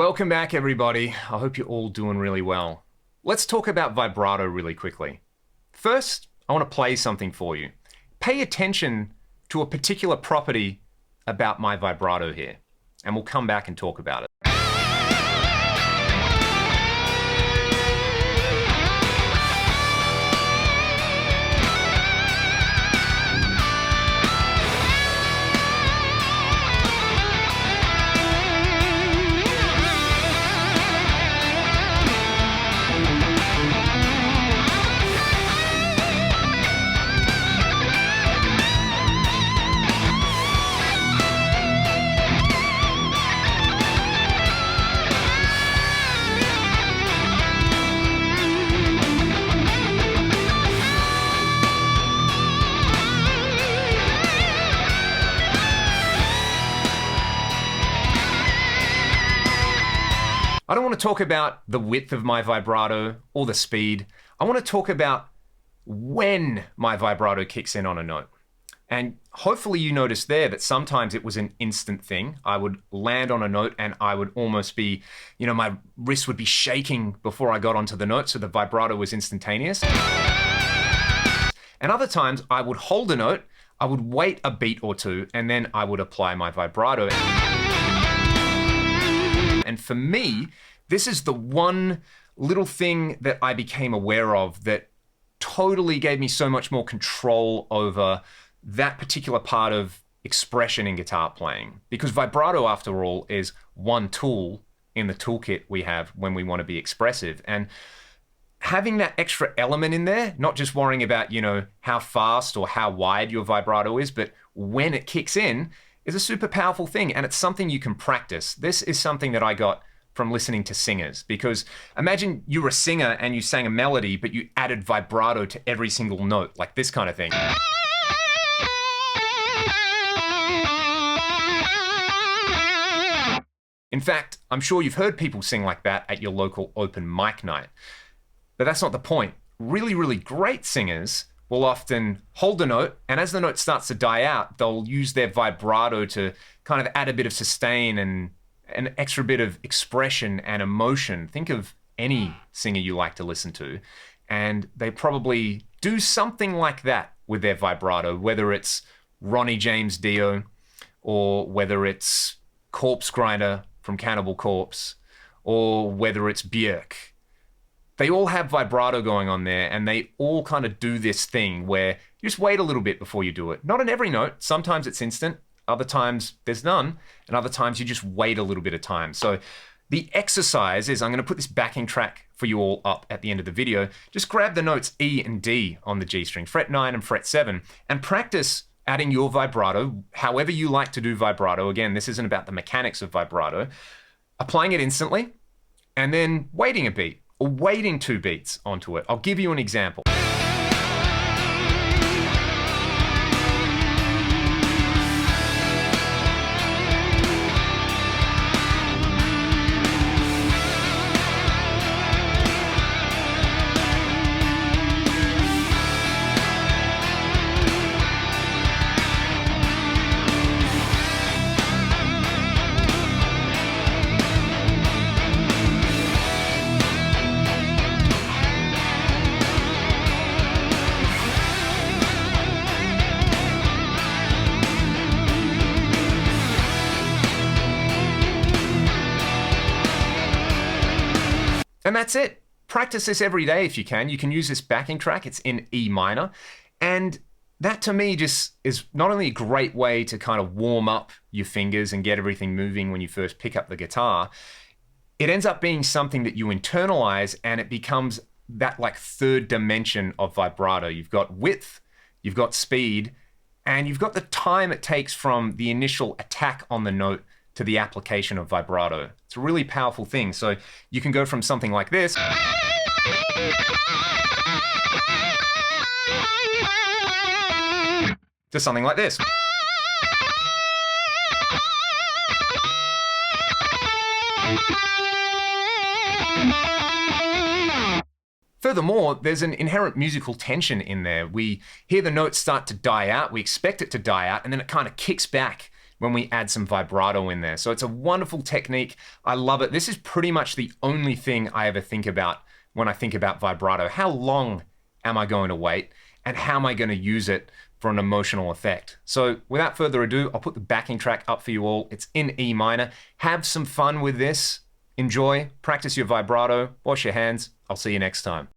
Welcome back, everybody. I hope you're all doing really well. Let's talk about vibrato really quickly. First, I want to play something for you. Pay attention to a particular property about my vibrato here, and we'll come back and talk about it. I don't want to talk about the width of my vibrato or the speed. I want to talk about when my vibrato kicks in on a note. And hopefully you noticed there that sometimes it was an instant thing. I would land on a note and I would almost be, my wrist would be shaking before I got onto the note, so the vibrato was instantaneous. And other times I would hold a note, I would wait a beat or two, and then I would apply my vibrato. And for me, this is the one little thing that I became aware of that totally gave me so much more control over that particular part of expression in guitar playing. Because vibrato, after all, is one tool in the toolkit we have when we want to be expressive. And having that extra element in there, not just worrying about, how fast or how wide your vibrato is, but when it kicks in, is a super powerful thing, and it's something you can practice. This is something that I got from listening to singers, because imagine you were a singer and you sang a melody, but you added vibrato to every single note, like this kind of thing. In fact, I'm sure you've heard people sing like that at your local open mic night. But that's not the point. Really, really great singers will often hold a note, and as the note starts to die out, they'll use their vibrato to kind of add a bit of sustain and an extra bit of expression and emotion. Think of any singer you like to listen to, and they probably do something like that with their vibrato, whether it's Ronnie James Dio, or whether it's Corpse Grinder from Cannibal Corpse, or whether it's Björk. They all have vibrato going on there, and they all kind of do this thing where you just wait a little bit before you do it. Not on every note. Sometimes it's instant. Other times there's none. And other times you just wait a little bit of time. So the exercise is, I'm going to put this backing track for you all up at the end of the video. Just grab the notes E and D on the G string, fret 9 and fret 7, and practice adding your vibrato, however you like to do vibrato. Again, this isn't about the mechanics of vibrato. Applying it instantly, and then waiting a beat, or waiting 2 beats onto it. I'll give you an example. And that's it. Practice this every day if you can. You can use this backing track. It's in E minor. And that to me just is not only a great way to kind of warm up your fingers and get everything moving when you first pick up the guitar, it ends up being something that you internalize, and it becomes that like third dimension of vibrato. You've got width, you've got speed, and you've got the time it takes from the initial attack on the note to the application of vibrato. It's a really powerful thing. So you can go from something like this to something like this. Furthermore, there's an inherent musical tension in there. We hear the notes start to die out, we expect it to die out, and then it kind of kicks back when we add some vibrato in there. So it's a wonderful technique. I love it. This is pretty much the only thing I ever think about when I think about vibrato. How long am I going to wait? And how am I going to use it for an emotional effect? So without further ado, I'll put the backing track up for you all. It's in E minor. Have some fun with this. Enjoy, practice your vibrato, wash your hands. I'll see you next time.